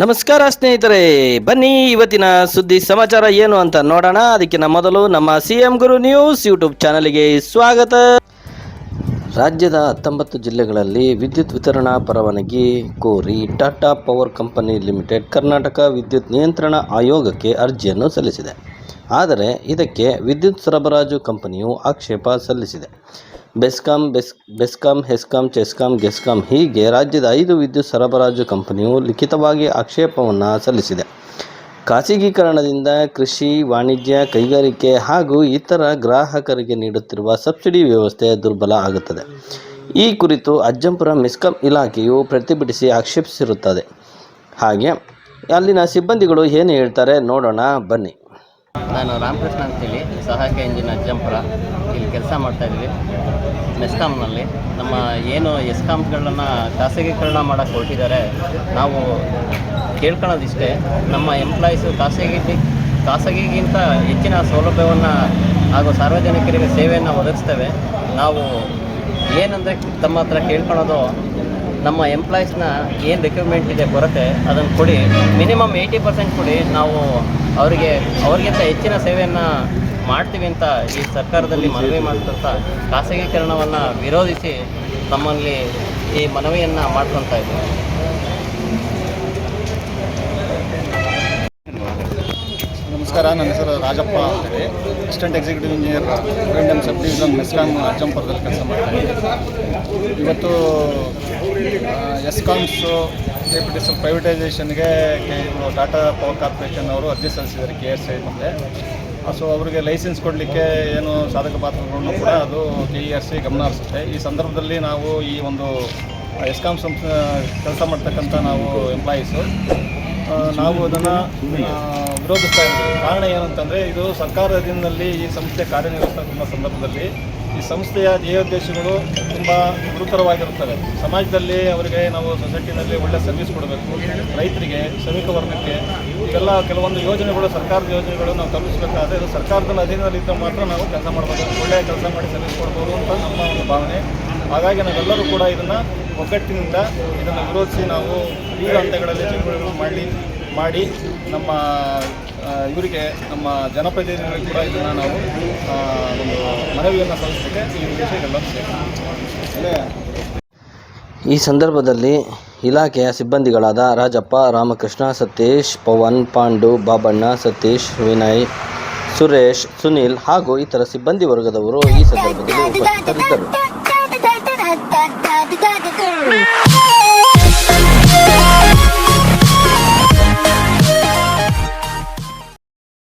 ನಮಸ್ಕಾರ ಸ್ನೇಹಿತರೆ, ಬನ್ನಿ ಇವತ್ತಿನ ಸುದ್ದಿ ಸಮಾಚಾರ ಏನು ಅಂತ ನೋಡೋಣ. ಅದಕ್ಕಿಂತ ಮೊದಲು ನಮ್ಮ CM ಗುರು ನ್ಯೂಸ್ ಯೂಟ್ಯೂಬ್ ಚಾನಲ್ಗೆ ಸ್ವಾಗತ. ರಾಜ್ಯದ 19 ಜಿಲ್ಲೆಗಳಲ್ಲಿ ವಿದ್ಯುತ್ ವಿತರಣಾ ಪರವಾನಗಿ ಕೋರಿ Tata power company limited Karnataka ವಿದ್ಯುತ್ ನಿಯಂತ್ರಣ ಆಯೋಗಕ್ಕೆ ಅರ್ಜಿಯನ್ನು ಸಲ್ಲಿಸಿದೆ. ಆದರೆ ಇದಕ್ಕೆ ವಿದ್ಯುತ್ ಸರಬರಾಜು ಕಂಪನಿಯು ಆಕ್ಷೇಪ ಸಲ್ಲಿಸಿದೆ. ಬೆಸ್ಕಾಂ, ಹೆಸ್ಕಾಂ, ಚೆಸ್ಕಾಂ, ಗೆಸ್ಕಾಂ ಹೀಗೆ ರಾಜ್ಯದ 5 ವಿದ್ಯುತ್ ಸರಬರಾಜು ಕಂಪನಿಯು ಲಿಖಿತವಾಗಿ ಆಕ್ಷೇಪವನ್ನು ಸಲ್ಲಿಸಿದೆ. ಖಾಸಗೀಕರಣದಿಂದ ಕೃಷಿ, ವಾಣಿಜ್ಯ, ಕೈಗಾರಿಕೆ ಹಾಗೂ ಇತರ ಗ್ರಾಹಕರಿಗೆ ನೀಡುತ್ತಿರುವ ಸಬ್ಸಿಡಿ ವ್ಯವಸ್ಥೆ ದುರ್ಬಲ ಆಗುತ್ತದೆ. ಈ ಕುರಿತು ಅಜ್ಜಂಪುರ ಮೆಸ್ಕಾಂ ಇಲಾಖೆಯು ಪ್ರತಿಭಟಿಸಿ ಆಕ್ಷೇಪಿಸಿರುತ್ತದೆ. ಹಾಗೆ ಅಲ್ಲಿನ ಸಿಬ್ಬಂದಿಗಳು ಏನು ಹೇಳ್ತಾರೆ ನೋಡೋಣ ಬನ್ನಿ. ನಾನು ರಾಮಕೃಷ್ಣ ಅಂತೇಳಿ ಸಹಾಯಕ ಇಂಜಿನ್ ಅಜ್ಜಂಪುರ ಇಲ್ಲಿ ಕೆಲಸ ಮಾಡ್ತಾಯಿದ್ವಿ. ಮೆಸ್ಕಾಮ್ನಲ್ಲಿ ನಮ್ಮ ಏನು ಎಸ್ಕಾಮ್ಗಳನ್ನು ಖಾಸಗೀಕರಣ ಮಾಡೋಕ್ಕೆ ಹೊರಟಿದ್ದಾರೆ. ನಾವು ಕೇಳ್ಕೊಳ್ಳೋದಿಷ್ಟೇ, ನಮ್ಮ ಎಂಪ್ಲಾಯೀಸು ಖಾಸಗಿಗಿಂತ ಹೆಚ್ಚಿನ ಸೌಲಭ್ಯವನ್ನು ಹಾಗೂ ಸಾರ್ವಜನಿಕರಿಗೆ ಸೇವೆಯನ್ನು ಒದಗಿಸ್ತೇವೆ. ನಾವು ಏನಂದರೆ ತಮ್ಮ ಹತ್ರ ಕೇಳ್ಕೊಳ್ಳೋದು, ನಮ್ಮ ಎಂಪ್ಲಾಯೀಸ್ನ ಏನು ರಿಕ್ವೈರ್ಮೆಂಟ್ ಇದೆ ಕೊರತೆ ಅದನ್ನು ಕೊಡಿ, ಮಿನಿಮಮ್ 80% ಕೊಡಿ, ನಾವು ಅವ್ರಿಗಿಂತ ಹೆಚ್ಚಿನ ಸೇವೆಯನ್ನು ಮಾಡ್ತೀವಿ ಅಂತ ಈ ಸರ್ಕಾರದಲ್ಲಿ ಮನವಿ ಮಾಡ್ತಾ ಖಾಸಗೀಕರಣವನ್ನು ವಿರೋಧಿಸಿ ತಮ್ಮಲ್ಲಿ ಈ ಮನವಿಯನ್ನು ಮಾಡ್ಕೊತಾ ಇದ್ದೀವಿ. ನಮಸ್ಕಾರ, ನನ್ನ ಹೆಸರು ರಾಜಪ್ಪ ಅಂತೇಳಿ assistant executive engineer premium sub division MESCOM ಅಜ್ಜಂಪುರದಲ್ಲಿ ಕೆಲಸ ಮಾಡ್ತಾಯಿದ್ದೀನಿ. ಇವತ್ತು ಎಸ್ಕಾಮ್ಸು KPTCL ಪ್ರೈವೇಟೈಸೇಷನ್ಗೆ ಟಾಟಾ ಪವರ್ ಕಾರ್ಪೊರೇಷನ್ ಅವರು ಅರ್ಜಿ ಸಲ್ಲಿಸಿದ್ದಾರೆ KSI ಮುಂದೆ. ಸೊ ಅವರಿಗೆ ಲೈಸೆನ್ಸ್ ಕೊಡಲಿಕ್ಕೆ ಏನು ಸಾಧಕ ಬಾಧಕಗಳನ್ನು ಕೂಡ ಅದು KERC ಗಮನ ಹರಿಸುತ್ತೆ. ಈ ಸಂದರ್ಭದಲ್ಲಿ ನಾವು ಈ ಒಂದು ಎಸ್ಕಾಂ ಕೆಲಸ ಮಾಡ್ತಕ್ಕಂಥ ನಾವು ಎಂಪ್ಲಾಯೀಸು ನಾವು ಅದನ್ನು ವಿರೋಧಿಸ್ತಾ ಇದ್ದೀವಿ. ಕಾರಣ ಏನಂತಂದರೆ, ಇದು ಸರ್ಕಾರದ ಅಧೀನದಲ್ಲಿ ಈ ಸಂಸ್ಥೆ ಕಾರ್ಯನಿರ್ವಹಿಸ್ತಕ್ಕಂಥ ಸಂದರ್ಭದಲ್ಲಿ ಈ ಸಂಸ್ಥೆಯ ಧ್ಯೇಯೋದ್ದೇಶಗಳು ತುಂಬ ಗುರುತರವಾಗಿರುತ್ತವೆ. ಸಮಾಜದಲ್ಲಿ ಅವರಿಗೆ ನಾವು ಸೊಸೈಟಿನಲ್ಲಿ ಒಳ್ಳೆಯ ಸರ್ವಿಸ್ ಕೊಡಬೇಕು, ರೈತರಿಗೆ, ಶ್ರಮಿಕ ವರ್ಗಕ್ಕೆ, ಇವೆಲ್ಲ ಕೆಲವೊಂದು ಯೋಜನೆಗಳು, ಸರ್ಕಾರದ ಯೋಜನೆಗಳು ನಾವು ತಲುಪಿಸಬೇಕಾದ್ರೆ ಇದು ಸರ್ಕಾರದ ಅಧೀನದಲ್ಲಿದ್ದರೆ ಮಾತ್ರ ನಾವು ಕೆಲಸ ಮಾಡ್ಬೋದು, ಒಳ್ಳೆಯ ಕೆಲಸ ಮಾಡಿ ಸರ್ವಿಸ್ ಕೊಡ್ಬೋದು ಅಂತ ನಮ್ಮ ಒಂದು ಭಾವನೆ. ಹಾಗಾಗಿ ನಾವೆಲ್ಲರೂ ಕೂಡ ಇದನ್ನು ಒಗ್ಗಟ್ಟಿನಿಂದ ಇದನ್ನು ವಿರೋಧಿಸಿ ನಾವು ವಿವಿಧ ಹಂತಗಳಲ್ಲಿ ಚಟುವಟಿಕೆಗಳು ಮಾಡಿ ನಮ್ಮ ಇವರಿಗೆ, ನಮ್ಮ ಜನಪ್ರತಿನಿಧಿಗಳಿಗೆ ಕೂಡ ಇದನ್ನು ನಾವು ಒಂದು ಮನವಿಯನ್ನು ಸಲ್ಲಿಸಲಿಕ್ಕೆ ಈ ವಿಷಯಗಳೆಲ್ಲ ಸೇರಿದೆ. ಈ ಸಂದರ್ಭದಲ್ಲಿ ಇಲಾಖೆಯ ಸಿಬ್ಬಂದಿಗಳಾದ ರಾಜಪ್ಪ, ರಾಮಕೃಷ್ಣ, ಸತೀಶ್, ಪವನ್, ಪಾಂಡು, ಬಾಬಣ್ಣ, ಸತೀಶ್, ವಿನಯ್, ಸುರೇಶ್, ಸುನಿಲ್ ಹಾಗೂ ಇತರ ಸಿಬ್ಬಂದಿ ವರ್ಗದವರು ಈ ಸಂದರ್ಭದಲ್ಲಿ ಉಪಸ್ಥಿತರಿದ್ದರು.